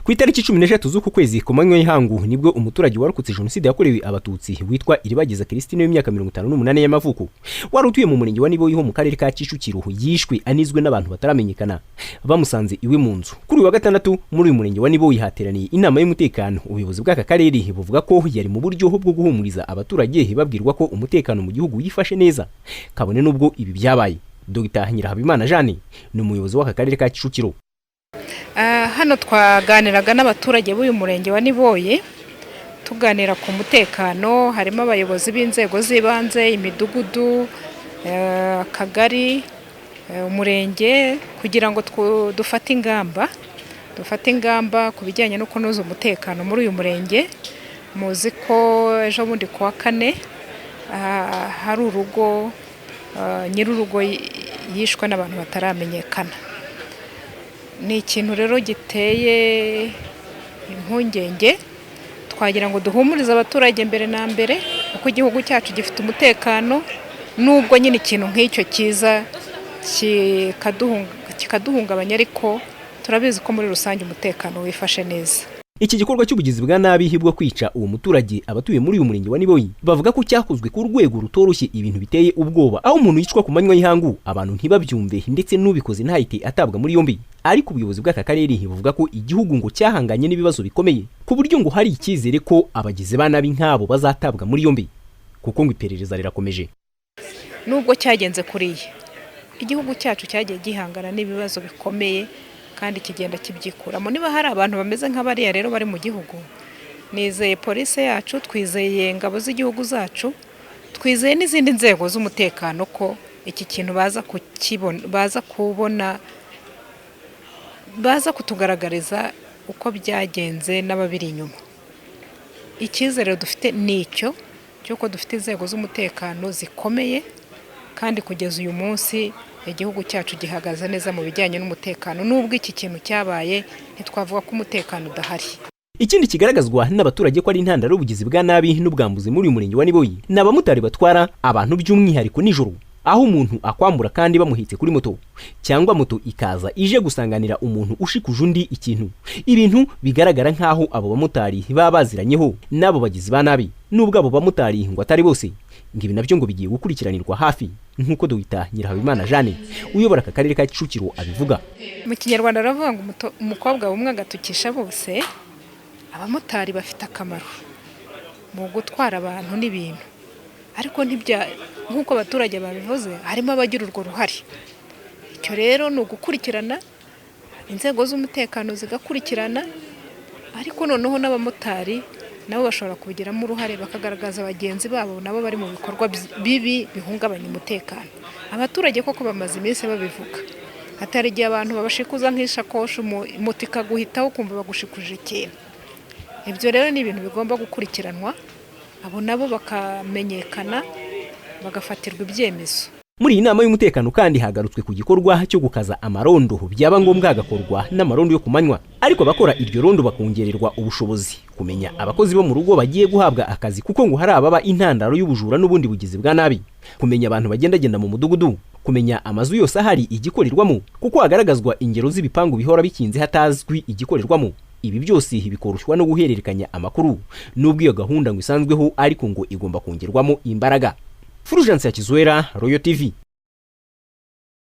Ku itariki 16 z'uku kwezi ku manywa y'ihangu nibwo umuturage warokotse jenoside yakorewe abatutsi witwa Iribagiza Christine w'imyaka 58 y'amavuko wari utuye mu murenge wa Niboyi ho mu karere ka Kicukiro yishwe anizwe n'abantu bataramenyekana bamusanze iwe mu nzu. Kuri uyu wa gatandatu muri uyu murenge wa Niboyi hateraniye inama y'umutekano. Ubuyobozi bw'aka karere buvuga ko yari mu buryo bwo guhumuriza abaturage babwirwa ko umutekano mu gihugu yifashe neza kabone nubwo ibi byabaye. Dr. Nyirahabimana Jeanne ni umuyobozi w'aka karere ka Kicukiro. Hano twaganiraga n'abaturage b'uyu murenge wa Niboyi tuganira ku mutekano, harimo abayobozi b'inzego z'ibanze, imidugudu, akagari, umurenge, kugira ngo dufate ingamba ku bijyanye no kunoza umutekano muri uyu murenge. Muzi ko ejo bundi kuwa kane hari urugo nyir'urugo yishwe n'abantu bataramenyekana. Ni ikintu rero giteye impungenge, twagira ngo duhumurize abaturage mbere na mbere uko igihugu cyacu gifite umutekano, nubwo nyine ikintu nk'icyo kiza kikaduhungabanya, ariko turabizi ko muri rusange umutekano wifashe neza. Iki gikorwa cy'ubugizi bwa nabi hibwo kwica uwo muturage abatuye muri uyu murenge wa Niboyi bavuga ko cyakozwe ku rwego rutoroshye, ibintu biteye ubwoba, aho umuntu yicwa ku manywa y'ihangu abantu ntibabyumve ndetse n'ubikoze ntahite atabwa muri yombi. Ariko ubuyobozi bw'aka karere buvuga ko igihugu ngo cyahanganye n'ibibazo bikomeye ku buryo ngo hari icyizere ko abagizi ba nabi nk'abo bazatabwa muri yombi, kuko ngo iperereza rirakomeje. Nubwo cyagenze kuriya, igihugu cyacu cyagiye gihangana n'ibibazo bikomeye kandi kigenda kibyikuramo. Niba hari abantu bameze nk'abariya rero bari mu gihugu, nizeye polisi yacu, twizeye ingabo z'igihugu zacu, twizeye n'izindi nzego z'umutekano ko iki kintu baza kutugaragariza uko byagenze n'ababiri inyuma. Icyizere dufite nicyo cyuko dufite inzego z'umutekano zikomeye, kandi kugeza uyu munsi igihugu cyacu gihagaze neza mu bijyanye n'umutekano. Nubwo iki kintu cyabaye ntitwavuga ko umutekano udahari. Ikindi kigaragazwa n'abaturage ko ari intandaro y'ubugizi bwa nabi n'ubwambuzi muri uyu murenge wa Niboyi ni abamotari batwara abantu by'umwihariko nijoro, aho umuntu akwambura kandi bamuhitse kuri moto, cyangwa moto ikaza ije gusanganira umuntu ushikuje undi ikintu. Ibintu bigaragara nk'aho abo bamotari baba baziranyeho n'abo bagizi ba nabi, nubwo abo bamotari ngo atari bose. Ngibi nabyo ngo bigiye gukurikiranirwa hafi, nk'uko Dr. Nyirahabimana Jeanne uyobora aka karere ka Kicukiro abivuga. Mu Kinyarwanda aravuga ngo umukobwa umwe agatukisha bose. Abamotari bafite akamaro mu gutwara abantu n'ibintu, ariko nk'uko abaturage babivuze, harimo abagira urwo ruhare. Icyo rero ni ugukurikirana, inzego z'umutekano zigakurikirana, ariko noneho n'abamotari nabo bashobora kubigiramo uruhare, bakagaragaza bagenzi babo nabo bari mu bikorwa bibi bihungabanya umutekano. Abaturage koko bamaze iminsi babivuga, hatari igihe abantu babashikuza nk'ishakoshi moto ikaguhitaho kumva bagushikuje ikintu. Ibyo rero ni ibintu bigomba gukurikiranwa, abo nabo bakamenyekana, bagafatirwa ibyemezo. Muri iyi nama y'umutekano kandi hagarutswe ku gikorwa cyo gukaza amarondo, byaba ngombwa hagakorwa n'amarondo yo ku manywa, ariko abakora iryo rondo bakongererwa ubushobozi, kumenya abakozi bo mu rugo bagiye guhabwa akazi, kuko ngo hari ababa intandaro y'ubujura n'ubundi bugizi bwa nabi, kumenya abantu bagendagenda mu mudugudu, kumenya amazu yose ahari igikorerwamo, kuko hagaragazwa ingero z'ibipangu bihora bikinze hatazwi igikorerwamo. Ibi byose bikoroshwa no guhererekanya amakuru, nubwo iyo gahunda ngo isanzweho ariko ngo igomba kongerwamo imbaraga. Fulgence Yakizwera, Royal TV.